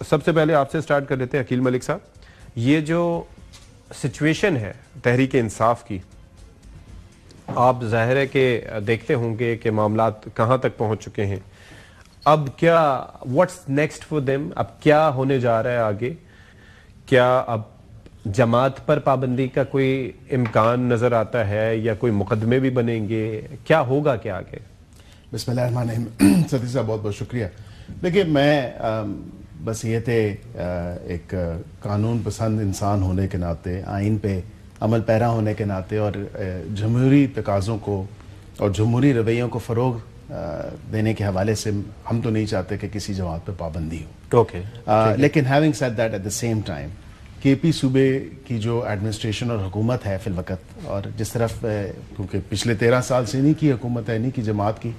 سب سے پہلے آپ سے سٹارٹ کر لیتے ہیں عقیل ملک صاحب. یہ جو سچویشن ہے تحریک انصاف کی، آپ ظاہر ہے کہ دیکھتے ہوں گے کہ معاملات کہاں تک پہنچ چکے ہیں. اب کیا واٹس نیکسٹ فار دیم؟ اب کیا ہونے جا رہا ہے آگے؟ کیا اب جماعت پر پابندی کا کوئی امکان نظر آتا ہے یا کوئی مقدمے بھی بنیں گے؟ کیا ہوگا کیا آگے؟ بسم اللہ الرحمن الرحیم. ستی صاحب بہت بہت شکریہ. دیکھیے، میں بس یہ تھے ایک قانون پسند انسان ہونے کے ناطے، آئین پہ عمل پیرا ہونے کے ناطے، اور جمہوری تقاضوں کو اور جمہوری رویوں کو فروغ دینے کے حوالے سے ہم تو نہیں چاہتے کہ کسی جماعت پہ پابندی ہو. لیکن having said that at the same time, K P صوبے کی جو ایڈمنسٹریشن اور حکومت ہے فی الوقت، اور جس طرف کیونکہ پچھلے 13 سال سے نہیں کی حکومت ہے، نہیں کی جماعت کی،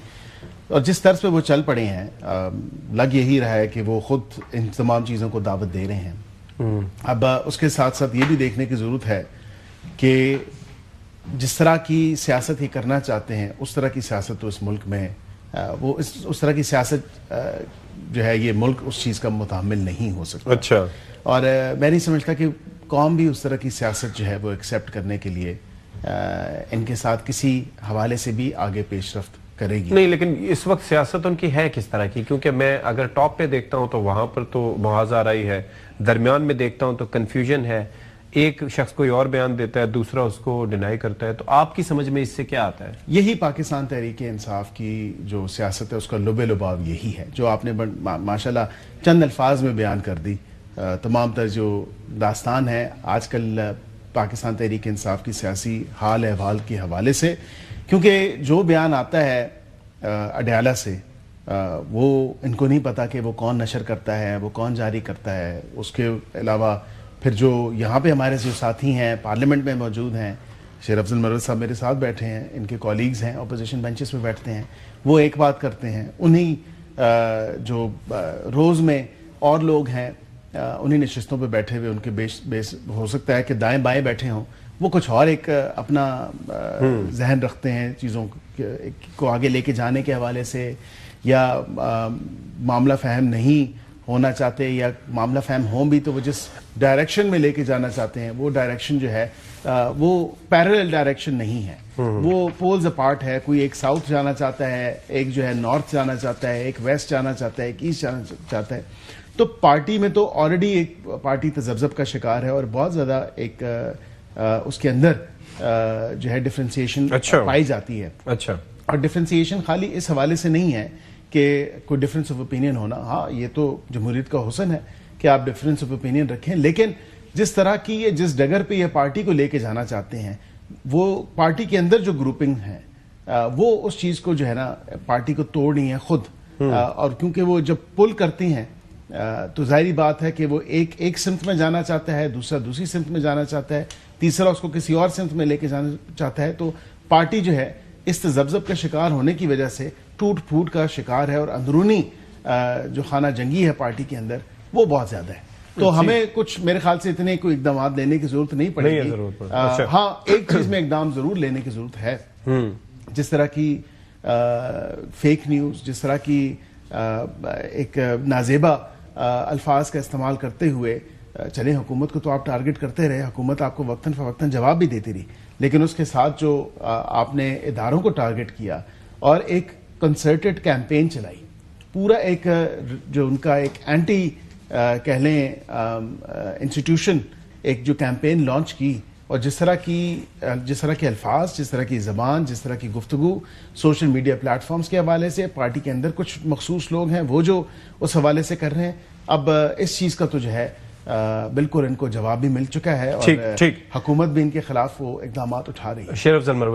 اور جس طرز پہ وہ چل پڑے ہیں، لگ یہی رہا ہے کہ وہ خود ان تمام چیزوں کو دعوت دے رہے ہیں. اب اس کے ساتھ ساتھ یہ بھی دیکھنے کی ضرورت ہے کہ جس طرح کی سیاست ہی کرنا چاہتے ہیں، اس طرح کی سیاست تو اس ملک میں وہ اس طرح کی سیاست جو ہے یہ ملک اس چیز کا متحمل نہیں ہو سکتا. اچھا. اور میں نہیں سمجھتا کہ قوم بھی اس طرح کی سیاست جو ہے وہ ایکسیپٹ کرنے کے لیے ان کے ساتھ کسی حوالے سے بھی آگے پیش رفت کرے گی. نہیں، لیکن اس وقت سیاست ان کی ہے کس طرح کی؟ کیونکہ میں اگر ٹاپ پہ دیکھتا ہوں تو وہاں پر تو محاذ آرائی ہے، درمیان میں دیکھتا ہوں تو کنفیوژن ہے، ایک شخص کوئی اور بیان دیتا ہے، دوسرا اس کو ڈینائی کرتا ہے. تو آپ کی سمجھ میں اس سے کیا آتا ہے؟ یہی پاکستان تحریک انصاف کی جو سیاست ہے اس کا لب لباب یہی ہے، جو آپ نے ماشاءاللہ چند الفاظ میں بیان کر دی. تمام تر جو داستان ہے آج کل پاکستان تحریک انصاف کی سیاسی حال احوال کے حوالے سے، کیونکہ جو بیان آتا ہے اڈیالہ سے، وہ ان کو نہیں پتا کہ وہ کون نشر کرتا ہے، وہ کون جاری کرتا ہے. اس کے علاوہ پھر جو یہاں پہ ہمارے جو ساتھی ہیں پارلیمنٹ میں موجود ہیں، شیر افضل مرود صاحب میرے ساتھ بیٹھے ہیں، ان کے کولیگز ہیں اپوزیشن بینچز پہ بیٹھتے ہیں، وہ ایک بات کرتے ہیں. انہی جو روز میں اور لوگ ہیں انہی نشستوں پہ بیٹھے ہوئے، ان کے بیس ہو سکتا ہے کہ دائیں بائیں بیٹھے ہوں، وہ کچھ اور ایک اپنا ذہن رکھتے ہیں چیزوں کو آگے لے کے جانے کے حوالے سے، یا معاملہ فہم نہیں ہونا چاہتے، یا معاملہ فہم ہوں بھی تو وہ جس ڈائریکشن میں لے کے جانا چاہتے ہیں وہ ڈائریکشن جو ہے وہ پیرلل ڈائریکشن نہیں ہے، وہ پولز اپارٹ ہے. کوئی ایک ساؤتھ جانا چاہتا ہے، ایک جو ہے نارتھ جانا چاہتا ہے، ایک ویسٹ جانا چاہتا ہے، ایک ایسٹ جانا چاہتا ہے. تو پارٹی میں تو آلریڈی ایک پارٹی تذبذب کا شکار ہے، اور بہت زیادہ ایک اس کے اندر جو ہے ڈفرینسیشن پائی جاتی ہے. اچھا. اور ڈفرینسیشن خالی اس حوالے سے نہیں ہے کہ کوئی ڈفرینس آف اوپینین ہونا، ہاں یہ تو جمہوریت کا حسن ہے کہ آپ ڈفرینس آف اوپینین رکھیں، لیکن جس طرح کی یہ جس ڈگر پہ یہ پارٹی کو لے کے جانا چاہتے ہیں، وہ پارٹی کے اندر جو گروپنگ ہے وہ اس چیز کو جو ہے نا پارٹی کو توڑنی ہے خود. اور کیونکہ وہ جب پل کرتی ہیں تو ظاہری بات ہے کہ وہ ایک سمت میں جانا چاہتا ہے، دوسرا دوسری سمت میں جانا چاہتا ہے، تیسرا اس کو کسی اور سمت میں لے کے جانا چاہتا ہے. تو پارٹی جو ہے اس تذبذب کا شکار ہونے کی وجہ سے ٹوٹ پھوٹ کا شکار ہے، اور اندرونی جو خانہ جنگی ہے پارٹی کے اندر وہ بہت زیادہ ہے. تو ہمیں کچھ میرے خیال سے اتنے کوئی اقدامات لینے کی ضرورت نہیں پڑے گی. ہاں، ایک چیز میں اقدام ضرور لینے کی ضرورت ہے، جس طرح کی فیک نیوز، جس طرح کی ایک نازیبا الفاظ کا استعمال کرتے ہوئے چلیں، حکومت کو تو آپ ٹارگٹ کرتے رہے، حکومت آپ کو وقتاً فوقتاً جواب بھی دیتی رہی، لیکن اس کے ساتھ جو آپ نے اداروں کو ٹارگٹ کیا اور ایک کنسرٹڈ کیمپین چلائی، پورا ایک جو ان کا ایک اینٹی کہہ لیں انسٹیٹیوشن ایک جو کیمپین لانچ کی، اور جس طرح کے الفاظ، جس طرح کی زبان، جس طرح کی گفتگو سوشل میڈیا پلیٹ فارمز کے حوالے سے، پارٹی کے اندر کچھ مخصوص لوگ ہیں وہ جو اس حوالے سے کر رہے ہیں، اب اس چیز کا تو جو ہے بالکل ان کو جواب بھی مل چکا ہے، اور حکومت بھی ان کے خلاف وہ اقدامات اٹھا رہی ہے. شیر افضل مرود